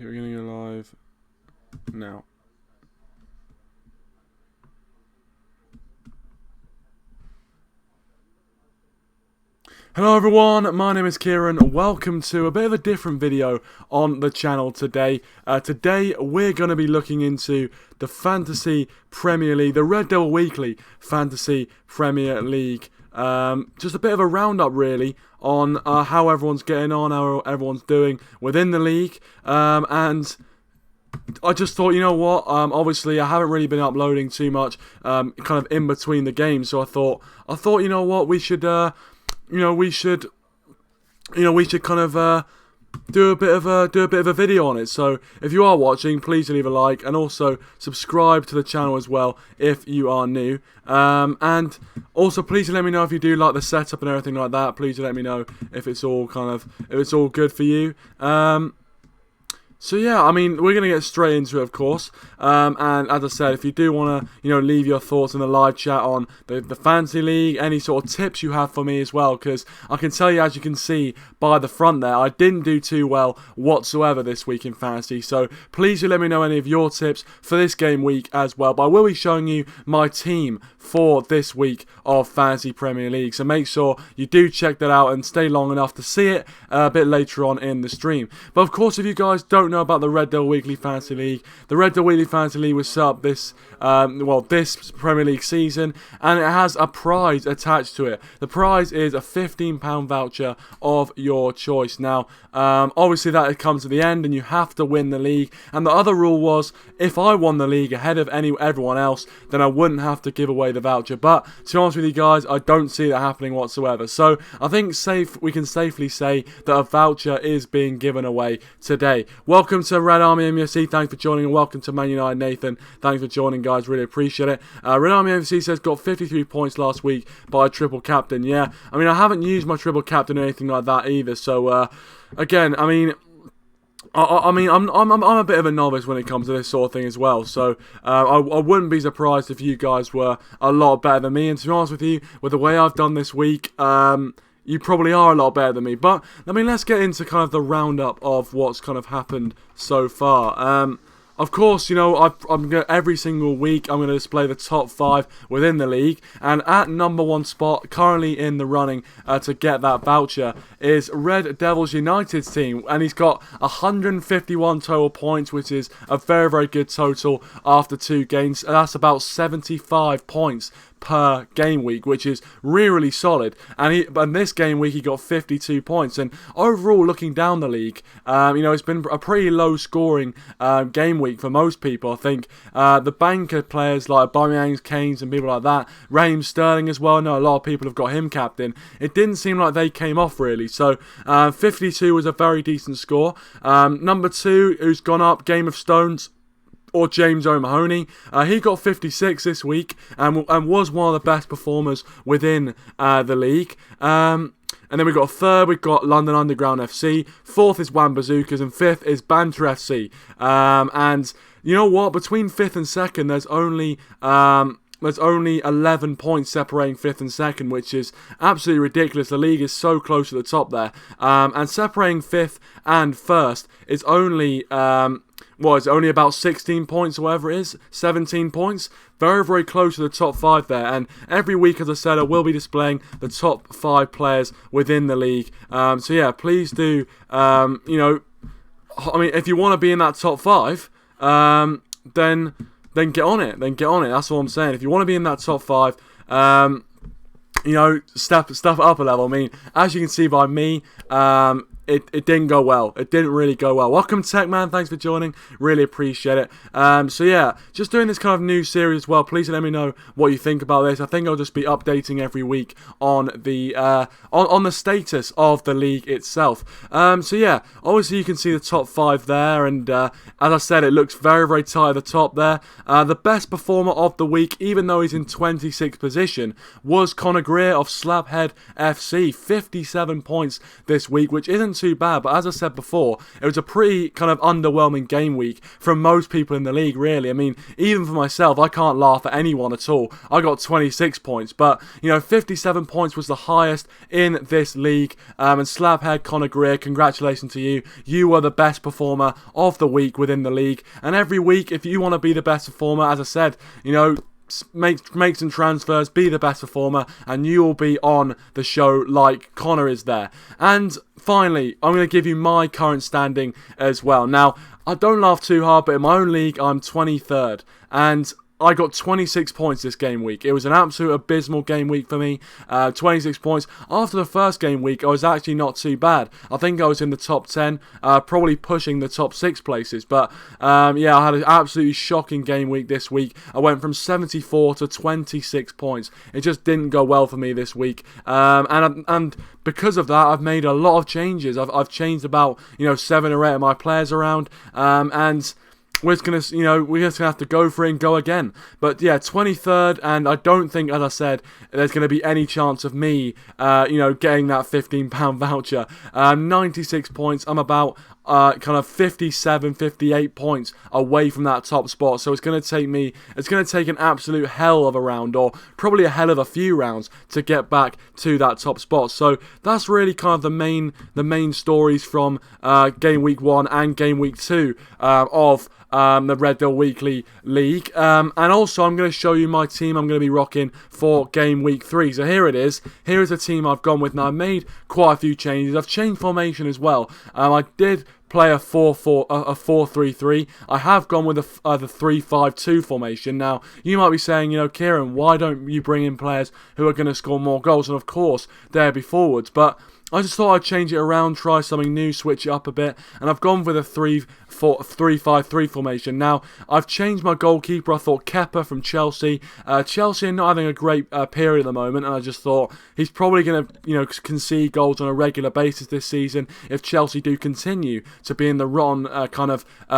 Okay, we're getting live now. Hello everyone, my name is Kieran. Welcome to a bit of a different video on the channel today. Today we're going to be looking into the Fantasy Premier League, the Red Devil Weekly Fantasy Premier League. Just a bit of a roundup really on how everyone's getting on, how everyone's doing within the league. And I just thought, you know what, obviously I haven't really been uploading too much kind of in between the games, so I thought, you know what, we should we should kind of do a bit of a video on it. So if you are watching, please leave a like and also subscribe to the channel as well if you are new. And also please let me know if you do like the setup and everything like that. Please let me know if it's all good for you. So yeah, I mean, we're going to get straight into it, of course, and as I said, if you do want to, leave your thoughts in the live chat on the Fantasy League, any sort of tips you have for me as well, because I can tell you, as you can see by the front there, I didn't do too well whatsoever this week in Fantasy, so please do let me know any of your tips for this game week as well, but I will be showing you my team for this week of Fantasy Premier League, so make sure you do check that out and stay long enough to see it a bit later on in the stream. But of course, if you guys don't know about the Red Devil Weekly Fantasy League, the Red Devil Weekly Fantasy League was set up this this Premier League season, and it has a prize attached to it. The prize is a £15 voucher of your choice. Now, obviously that comes at the end, and you have to win the league. And the other rule was, if I won the league ahead of everyone else, then I wouldn't have to give away the voucher. But to be honest with you guys, I don't see that happening whatsoever. So I think we can safely say that a voucher is being given away today. Welcome to Red Army MUFC, thanks for joining, and welcome to Man United Nathan, thanks for joining guys, really appreciate it. Red Army MUFC says got 53 points last week by a triple captain. Yeah, I mean, I haven't used my triple captain or anything like that either, so again, I mean, I'm a bit of a novice when it comes to this sort of thing as well, so I wouldn't be surprised if you guys were a lot better than me, and to be honest with you, with the way I've done this week, you probably are a lot better than me. But I mean, let's get into kind of the roundup of what's kind of happened so far. Of course, every single week I'm going to display the top 5 within the league, and at number 1 spot, currently in the running to get that voucher, is Red Devils United's team, and he's got 151 total points, which is a very, very good total after 2 games. That's about 75 points per game week, which is really solid, and this game week he got 52 points, and overall looking down the league, it's been a pretty low scoring game week for most people. I think the banker players like Aubameyang, Kane's and people like that, Raheem Sterling as well, I know a lot of people have got him captain, it didn't seem like they came off really, so 52 was a very decent score. Number 2 who's gone up, Game of Stones, or James O'Mahony, he got 56 this week and was one of the best performers within the league. And then we've got 3rd, we've got London Underground FC, 4th is Wan Bazookas, and 5th is Banter FC. And you know what, between 5th and 2nd, there's only 11 points separating 5th and 2nd, which is absolutely ridiculous. The league is so close to the top there. And separating 5th and 1st is only it's only about 16 points or whatever it is, 17 points. Very, very close to the top 5 there. And every week, as I said, I will be displaying the top 5 players within the league. So yeah, please do, I mean, if you want to be in that top 5, then get on it. That's what I'm saying. If you want to be in that top 5, step up a level. I mean, as you can see by me, it didn't go well. It didn't really go well. Welcome, Techman. Thanks for joining. Really appreciate it. So yeah, just doing this kind of new series as well. Please let me know what you think about this. I think I'll just be updating every week on the on the status of the league itself. So yeah, obviously you can see the top 5 there, and as I said, it looks very, very tight at the top there. The best performer of the week, even though he's in 26th position, was Conor Greer of Slaphead FC. 57 points this week, which isn't too bad, but as I said before, it was a pretty kind of underwhelming game week from most people in the league, really. I mean, even for myself, I can't laugh at anyone at all. I got 26 points, but, 57 points was the highest in this league, and Slabhead Conor Greer, congratulations to you. You were the best performer of the week within the league, and every week, if you want to be the best performer, as I said, make some transfers, be the best performer, and you will be on the show like Connor is there. And finally, I'm going to give you my current standing as well. Now, I don't laugh too hard, but in my own league, I'm 23rd, and I got 26 points this game week. It was an absolute abysmal game week for me. 26 points. After the first game week, I was actually not too bad. I think I was in the top 10, probably pushing the top 6 places. But yeah, I had an absolutely shocking game week this week. I went from 74 to 26 points. It just didn't go well for me this week. And because of that, I've made a lot of changes. I've changed about 7 or 8 of my players around, and we're just gonna have to go for it and go again. But yeah, 23rd, and I don't think, as I said, there's gonna be any chance of me, getting that £15 voucher. 96 points. I'm about kind of 57, 58 points away from that top spot. So it's gonna take an absolute hell of a round, or probably a hell of a few rounds, to get back to that top spot. So that's really kind of the main stories from game week 1 and game week 2 of the Red Devil Weekly League. And also, I'm going to show you my team I'm going to be rocking for game week 3. So here it is. Here is the team I've gone with. Now, I've made quite a few changes. I've changed formation as well. I did play a 4-3-3. I have gone with the 3-5-2 formation. Now, you might be saying, Kieran, why don't you bring in players who are going to score more goals? And of course, they'll be forwards. But I just thought I'd change it around, try something new, switch it up a bit, and I've gone with a 3-5-3 formation. Now, I've changed my goalkeeper. I thought Kepa from Chelsea. Chelsea are not having a great period at the moment, and I just thought he's probably going to, concede goals on a regular basis this season if Chelsea do continue to be in the rotten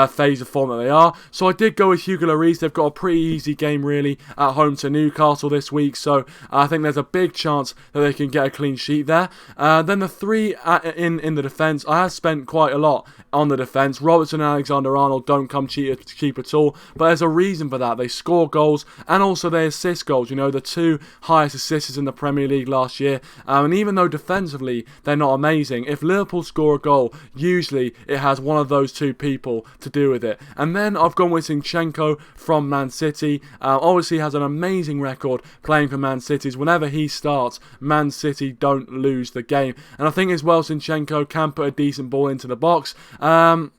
phase of form that they are. So I did go with Hugo Lloris. They've got a pretty easy game, really, at home to Newcastle this week, so I think there's a big chance that they can get a clean sheet there. Then the 3 in the defence, I have spent quite a lot on the defence. Robertson and Alexander-Arnold don't come cheap at all, but there's a reason for that. They score goals, and also they assist goals. The 2 highest assists in the Premier League last year, and even though defensively they're not amazing, if Liverpool score a goal, usually it has one of those 2 people to do with it. And then I've gone with Zinchenko from Man City. Obviously has an amazing record playing for Man City. Whenever he starts, Man City don't lose the game. And I think as well, Zinchenko can put a decent ball into the box. And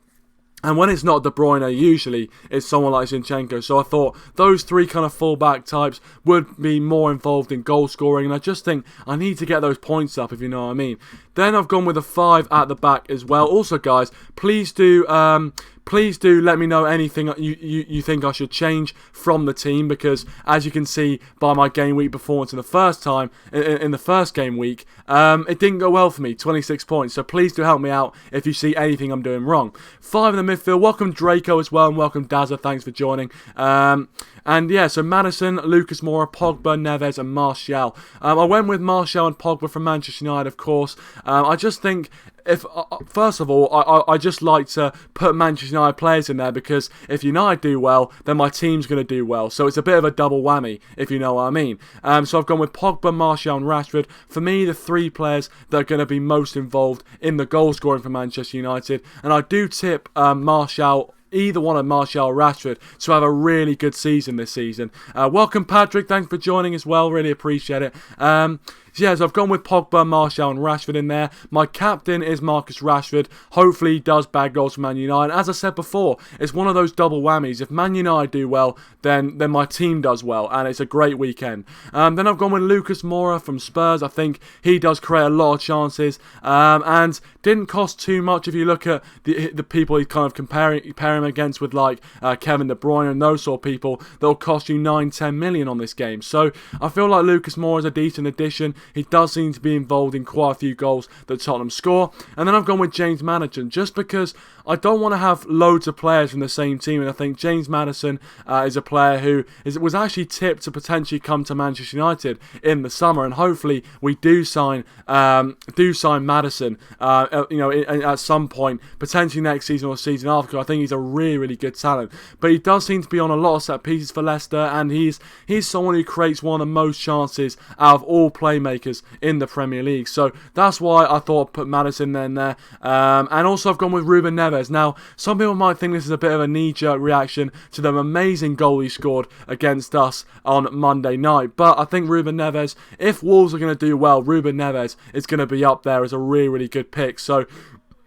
when it's not De Bruyne, usually it's someone like Zinchenko. So I thought those 3 kind of fullback types would be more involved in goal scoring. And I just think I need to get those points up, if you know what I mean. Then I've gone with a 5 at the back as well. Also, guys, please do let me know anything you think I should change from the team, because as you can see by my game week performance in the first game week, it didn't go well for me, 26 points. So please do help me out if you see anything I'm doing wrong. 5 in the midfield. Welcome Draco as well, and welcome Dazza. Thanks for joining. And yeah, so Maddison, Lucas Moura, Pogba, Neves, and Martial. I went with Martial and Pogba from Manchester United, of course. I just think, first of all, I just like to put Manchester United players in there, because if United do well, then my team's going to do well. So it's a bit of a double whammy, if you know what I mean. So I've gone with Pogba, Martial, and Rashford. For me, the 3 players that are going to be most involved in the goal scoring for Manchester United. And I do tip either one of Martial or Rashford to have a really good season this season. Welcome, Patrick. Thanks for joining as well. Really appreciate it. Yeah, so I've gone with Pogba, Martial, and Rashford in there. My captain is Marcus Rashford. Hopefully he does bag goals for Man United. As I said before, it's one of those double whammies. If Man United do well, then my team does well, and it's a great weekend. Then I've gone with Lucas Moura from Spurs. I think he does create a lot of chances, and didn't cost too much if you look at the people he's kind of comparing him against with, like Kevin De Bruyne and those sort of people. They'll cost you 9-10 million on this game. So I feel like Lucas Moura is a decent addition. He does seem to be involved in quite a few goals that Tottenham score. And then I've gone with James Maddison, just because I don't want to have loads of players from the same team, and I think James Maddison is a player who was actually tipped to potentially come to Manchester United in the summer, and hopefully we do sign Maddison, at some point, potentially next season or season after. Because I think he's a really, really good talent, but he does seem to be on a lot of set pieces for Leicester, and he's someone who creates one of the most chances out of all playmakers in the Premier League. So that's why I thought I'd put Maddison in there. And also I've gone with Ruben Neves. Now, some people might think this is a bit of a knee-jerk reaction to the amazing goal he scored against us on Monday night, but I think Ruben Neves, if Wolves are going to do well, Ruben Neves is going to be up there as a really, really good pick. So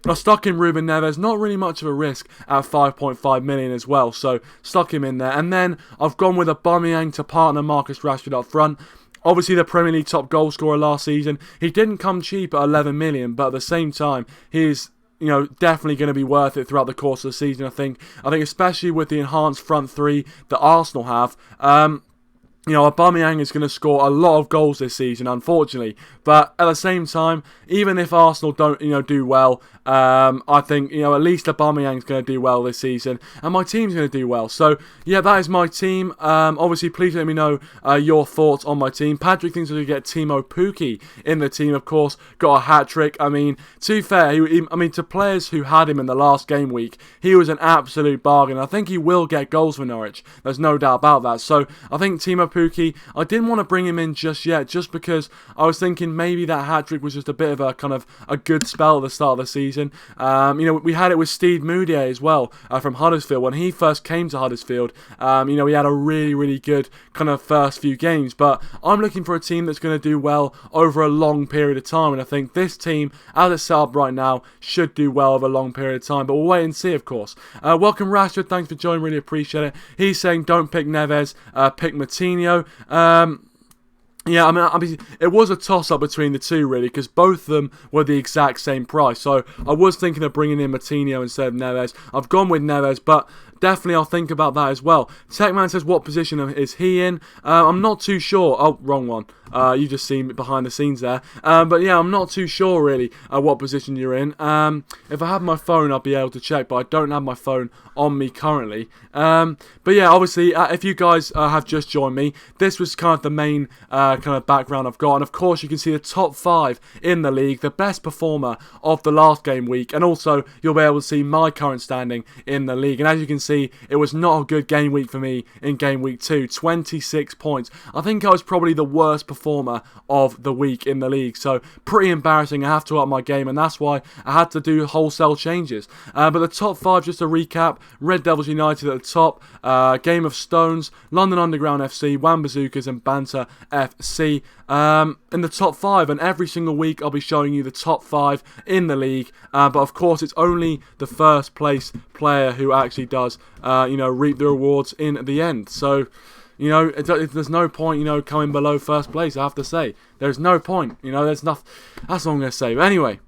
I stuck in Ruben Neves, not really much of a risk at 5.5 million as well, so stuck him in there. And then I've gone with Aubameyang to partner Marcus Rashford up front. Obviously the Premier League top goal scorer last season. He didn't come cheap at 11 million, but at the same time, he's definitely going to be worth it throughout the course of the season, I think especially with the enhanced front three that Arsenal have. Aubameyang is going to score a lot of goals this season, unfortunately. But at the same time, even if Arsenal don't, do well, I think, at least Aubameyang's going to do well this season, and my team's going to do well. So, yeah, that is my team. Obviously, please let me know your thoughts on my team. Patrick thinks we're going to get Timo Pukki in the team, of course. Got a hat-trick. I mean, to be fair, to players who had him in the last game week, he was an absolute bargain. I think he will get goals for Norwich. There's no doubt about that. So, I think Timo Pukki, I didn't want to bring him in just yet, just because I was thinking maybe that hat-trick was just a bit of a kind of a good spell at the start of the season. We had it with Steve Moutier as well from Huddersfield. When he first came to Huddersfield, he had a really, really good kind of first few games. But I'm looking for a team that's going to do well over a long period of time, and I think this team, as it's set up right now, should do well over a long period of time. But we'll wait and see, of course. Welcome, Rashford. Thanks for joining. Really appreciate it. He's saying don't pick Neves, pick Moutinho. Yeah, I mean, it was a toss-up between the two, really, because both of them were the exact same price. So I was thinking of bringing in Moutinho instead of Neves. I've gone with Neves, but definitely I'll think about that as well. Techman says, what position is he in? I'm not too sure. Oh, wrong one. You just seen behind the scenes there. But yeah, I'm not too sure really what position you're in. If I had my phone, I'd be able to check, but I don't have my phone on me currently. But yeah, obviously, if you guys have just joined me, this was kind of the main kind of background I've got. And of course, you can see the top 5 in the league, the best performer of the last game week. And also, you'll be able to see my current standing in the league. And as you can see, it was not a good game week for me in game week 2. 26 points. I think I was probably the worst performer of the week in the league. So, pretty embarrassing. I have to up my game, and that's why I had to do wholesale changes. But the top 5, just to recap, Red Devils United at the top, Game of Stones, London Underground FC, Wan Bazookas and Banter FC in the top 5. And every single week I'll be showing you the top 5 in the league. But of course, it's only the first place player who actually does, reap the rewards in the end. So, there's no point, coming below first place, I have to say. There's no point, there's nothing. That's all I'm going to say. But anyway,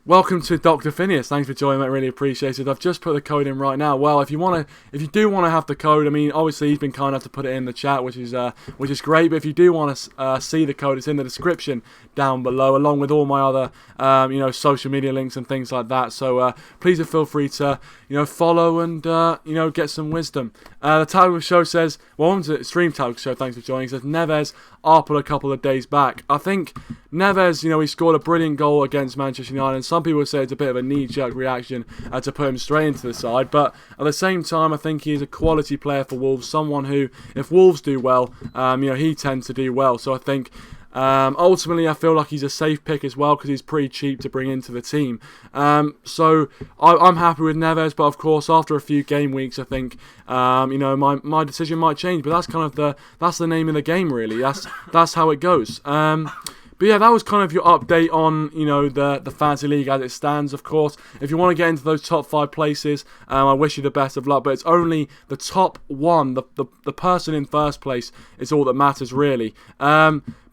welcome to Dr. Phineas. Thanks for joining, mate. Really appreciate it. I've just put the code in right now. Well, if you do want to have the code, I mean, obviously he's been kind enough to put it in the chat, which is great. But if you do want to see the code, it's in the description down below, along with all my other, social media links and things like that. So please feel free to, follow and get some wisdom. The title of the show says, welcome to Stream Title Show. Thanks for joining. It says Neves up a couple of days back. I think Neves, he scored a brilliant goal against Manchester United, and some people say it's a bit of a knee-jerk reaction to put him straight into the side, but at the same time, I think he's a quality player for Wolves, someone who, if Wolves do well, he tends to do well, so I think ultimately I feel like he's a safe pick as well, because he's pretty cheap to bring into the team. So I'm happy with Neves, but of course after a few game weeks I think my decision might change, but that's kind of that's the name of the game, really. That's how it goes. But yeah, that was kind of your update on, the Fantasy League as it stands, of course. If you want to get into those top 5 places, I wish you the best of luck. But it's only the top one, the person in first place, is all that matters, really.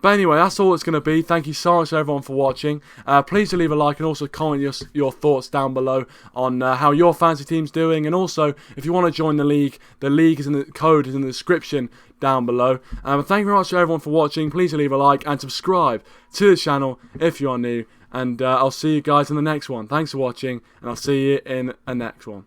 But anyway, that's all it's going to be. Thank you so much to everyone for watching. Please do leave a like and also comment your thoughts down below on how your fantasy team's doing. And also, if you want to join the league is in the code is in the description down below. Thank you very much to everyone for watching. Please do leave a like and subscribe to the channel if you are new. And I'll see you guys in the next one. Thanks for watching, and I'll see you in the next one.